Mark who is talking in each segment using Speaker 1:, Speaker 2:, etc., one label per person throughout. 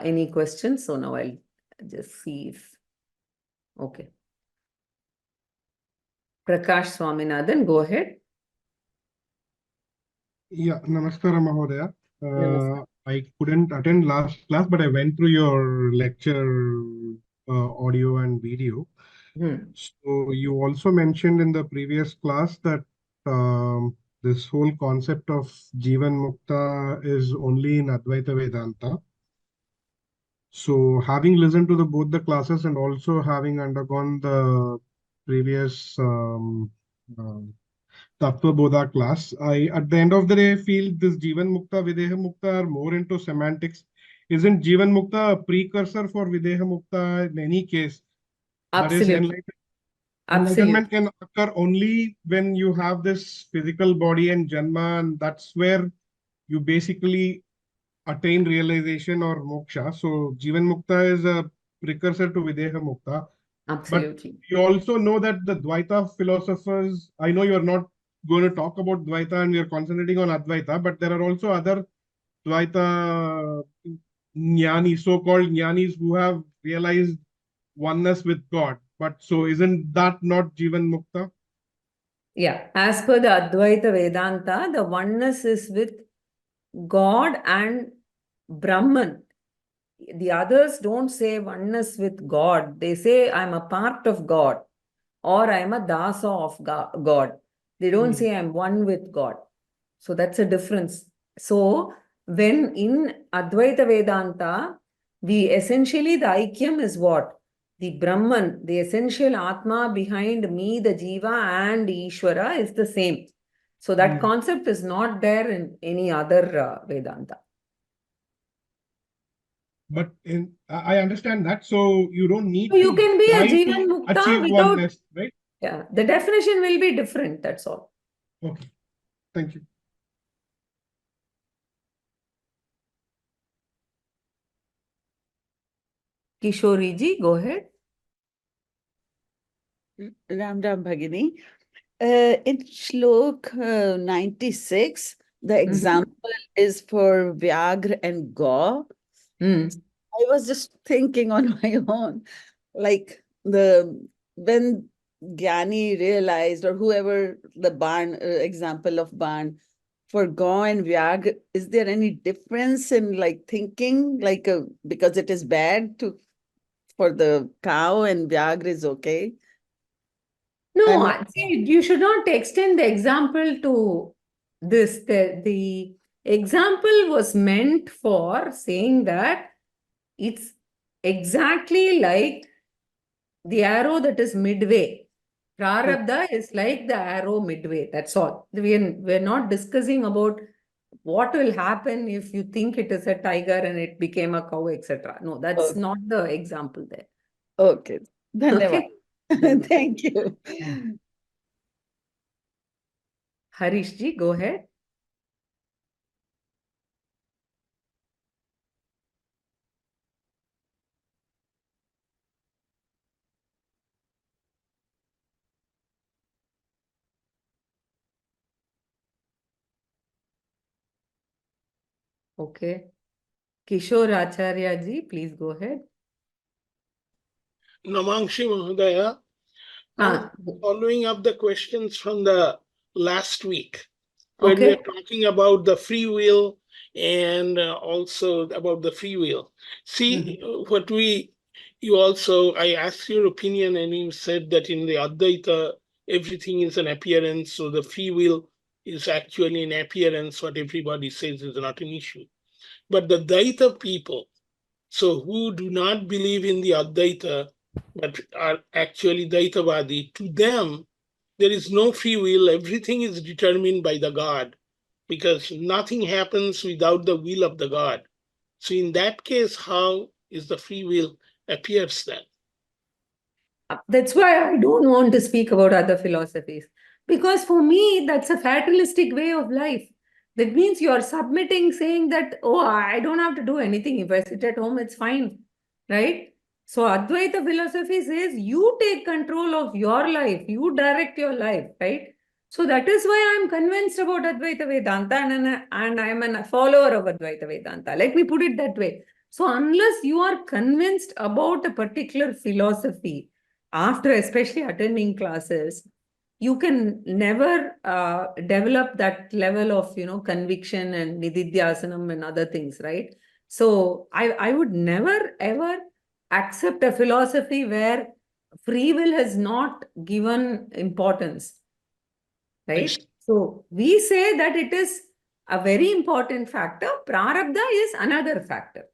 Speaker 1: any questions. So now I'll just see if, okay. Prakash Swaminathan, go ahead.
Speaker 2: Yeah, Namaskara Mahodaya.
Speaker 1: Namaste.
Speaker 2: I couldn't attend last class, but I went through your lecture audio and video. So you also mentioned in the previous class that this whole concept of Jivan Mukta is only in Advaita Vedanta. So having listened to both the classes and also having undergone the previous Tattva Bodha class, I at the end of the day feel this Jivan Mukta, Videha Mukta are more into semantics. Isn't Jivan Mukta a precursor for Videha Mukta in any case? That is,
Speaker 1: Absolutely.
Speaker 2: enlightenment can occur only when you have this physical body and Janma, and that's where you basically attain realization or moksha. So Jivan Mukta is a precursor to Videha Mukta.
Speaker 1: Absolutely.
Speaker 2: But you also know that the Dvaita philosophers, I know you're not going to talk about Dvaita and you're concentrating on Advaita, but there are also other Dvaita jnanis, so-called jnanis, who have realized oneness with God. But so isn't that not Jivan Mukta?
Speaker 1: Yeah. As per the Advaita Vedanta, the oneness is with God and Brahman. The others don't say oneness with God. They say I'm a part of God or I'm a dasa of God. They don't say I'm one with God. So that's a difference. So when in Advaita Vedanta, the Aikyam is what? The Brahman, the essential Atma behind me, the Jiva and Ishvara is the same. So that concept is not there in any other Vedanta.
Speaker 2: But I understand that. So you don't need
Speaker 1: You
Speaker 2: to
Speaker 1: can be a
Speaker 2: try
Speaker 1: Jivan
Speaker 2: to
Speaker 1: Mukta
Speaker 2: achieve
Speaker 1: without...
Speaker 2: oneness, right?
Speaker 1: Yeah, the definition will be different, that's all.
Speaker 2: Okay, thank you.
Speaker 1: Kishori ji, go ahead.
Speaker 3: Ram Ram Bhagini. In Shlok 96, the example is for Vyagra and Go. I was just thinking on my own, like when Gyani realized, or whoever the barn example of barn, for Go and Vyagra, is there any difference in like thinking, like because it is bad for the cow and Vyagra is okay?
Speaker 1: No, see, you should not extend the example to this. The example was meant for saying that it's exactly like the arrow that is midway. Prarabdha is like the arrow midway. That's all. We're not discussing about what will happen if you think it is a tiger and it became a cow, etc. No, that's not the example there.
Speaker 3: Okay.
Speaker 1: Okay.
Speaker 3: Thank you.
Speaker 1: Harish ji, go ahead. Okay. Kishore Acharya ji, please go ahead.
Speaker 4: Namangshi Mahodaya, following up the questions from the last week, when we were talking about the free will and also about the free will. See, I asked your opinion and you said that in the Advaita, everything is an appearance, so the free will is actually an appearance. What everybody says is not an issue. But the Dvaita people, so who do not believe in the Advaita, but are actually Dvaitavadi, to them, there is no free will. Everything is determined by the God, because nothing happens without the will of the God. So in that case, how is the free will appears then?
Speaker 1: That's why I don't want to speak about other philosophies. Because for me, that's a fatalistic way of life. That means you're submitting, saying that, oh, I don't have to do anything. If I sit at home, it's fine. Right? So Advaita philosophy says you take control of your life. You direct your life. Right? So that is why I'm convinced about Advaita Vedanta and I'm a follower of Advaita Vedanta. Let me put it that way. So unless you are convinced about a particular philosophy, after especially attending classes, you can never develop that level of, conviction and nididhyasanam and other things, right? So I would never ever accept a philosophy where free will has not given importance, right? So we say that it is a very important factor. Prarabdha is another factor.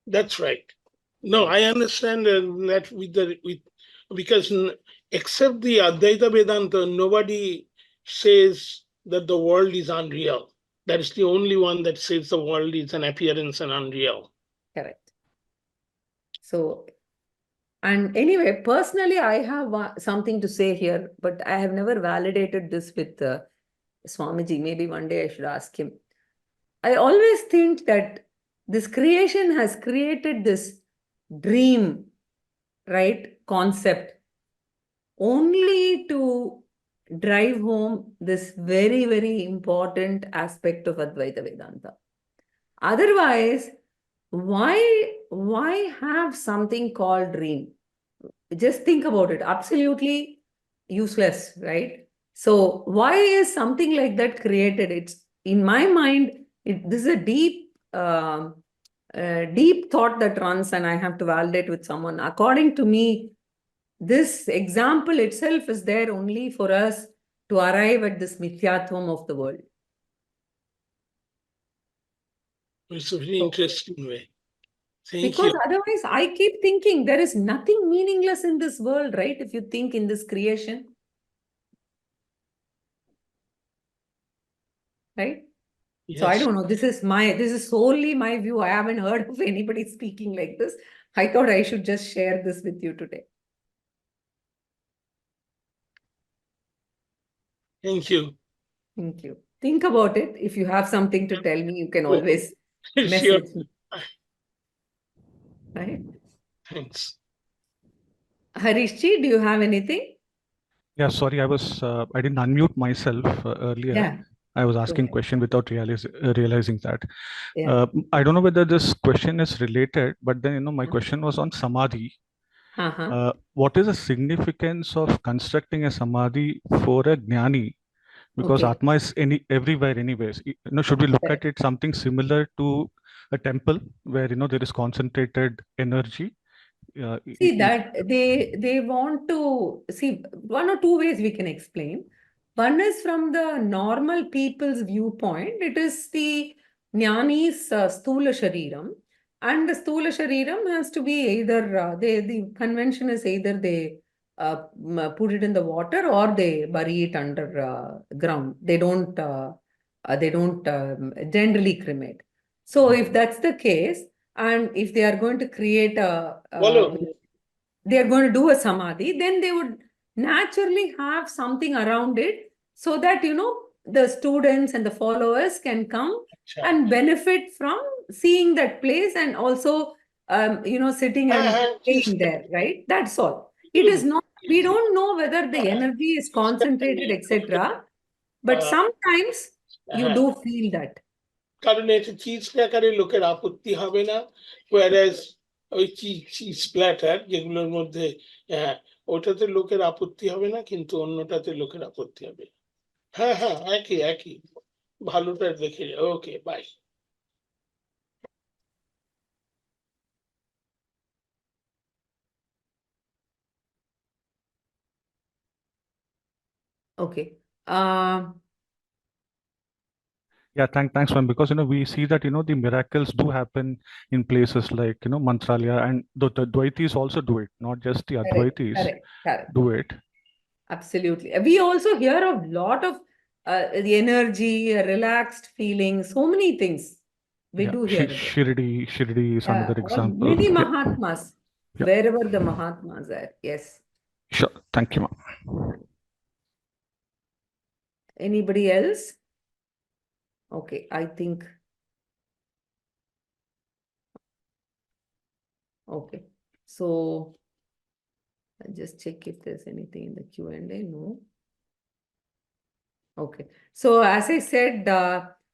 Speaker 4: That's right. No, I understand that because except the Advaita Vedanta, nobody says that the world is unreal. That is the only one that says the world is an appearance and unreal.
Speaker 1: Correct. So, and anyway, personally, I have something to say here, but I have never validated this with Swamiji. Maybe one day I should ask him. I always think that this creation has created this dream, right, concept only to drive home this very, very important aspect of Advaita Vedanta. Otherwise, why have something called dream? Just think about it. Absolutely useless, right? So why is something like that created? It's in my mind, this is a deep thought that runs, and I have to validate with someone. According to me, this example itself is there only for us to arrive at this mithyatvam of the world.
Speaker 4: It's a very interesting way. Thank
Speaker 1: Because
Speaker 4: you.
Speaker 1: otherwise, I keep thinking there is nothing meaningless in this world, right? If you think in this creation, right?
Speaker 4: Yes.
Speaker 1: So I don't know. This is solely my view. I haven't heard of anybody speaking like this. I thought I should just share this with you today.
Speaker 4: Thank you.
Speaker 1: Thank you. Think about it. If you have something to tell me, you can always
Speaker 4: Sure.
Speaker 1: message me. Right?
Speaker 4: Thanks.
Speaker 1: Harishji, do you have anything?
Speaker 5: Yeah, sorry, I didn't unmute myself earlier.
Speaker 1: Yeah.
Speaker 5: I was asking
Speaker 1: ahead.
Speaker 5: question without realizing that.
Speaker 1: Yeah.
Speaker 5: I don't know whether this question is related, but then, my question was on samadhi.
Speaker 1: Uh-huh.
Speaker 5: What is the significance of constructing a samadhi for a jnani? Because
Speaker 1: Okay.
Speaker 5: Atma is everywhere anyways. Should we look at it something similar to a temple where, there is concentrated energy?
Speaker 1: See that they want to see one or two ways we can explain. One is from the normal people's viewpoint. It is the jnani's sthula shariram, and the sthula shariram has to be either the convention is either they put it in the water or they bury it under ground. They don't generally cremate. So if that's the case, and if they are going to create they are going to do a samadhi, then they would naturally have something around it so that, the students and the followers can come and benefit from seeing that place and also, sitting and staying there, right? That's all. It is not, we don't know whether the energy is concentrated, etc. But sometimes you do feel that.
Speaker 4: কারণ এটা cheese আকারে লোকের আপত্তি হবে না, whereas ওই cheese platter যেগুলোর মধ্যে ওটাতে লোকের আপত্তি হবে না, কিন্তু অন্যটাতে লোকের আপত্তি হবে। হ্যাঁ, একই ভালোটা দেখে। ওকে, by.
Speaker 1: Okay.
Speaker 5: Yeah, thanks, man. Because we see that the miracles do happen in places like Mantralaya, and the Dvaitis also do it, not just the Advaitis
Speaker 1: Correct.
Speaker 5: do it.
Speaker 1: Absolutely. We also hear of lot of the energy, relaxed feeling, so many things. We do hear.
Speaker 5: Shirdi is another example.
Speaker 1: Many Mahatmas, wherever the Mahatmas are. Yes.
Speaker 5: Sure. Thank you, ma'am.
Speaker 1: Anybody else? Okay, I think. Okay, so I'll just check if there's anything in the Q&A. No. Okay, so as I said,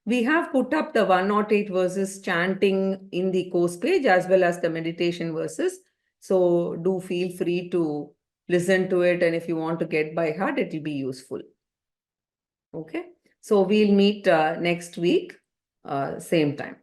Speaker 1: We have put up the 108 verses chanting in the course page as well as the meditation verses. So do feel free to listen to it. And if you want to get by heart, it will be useful. Okay. So we'll meet next week, same time.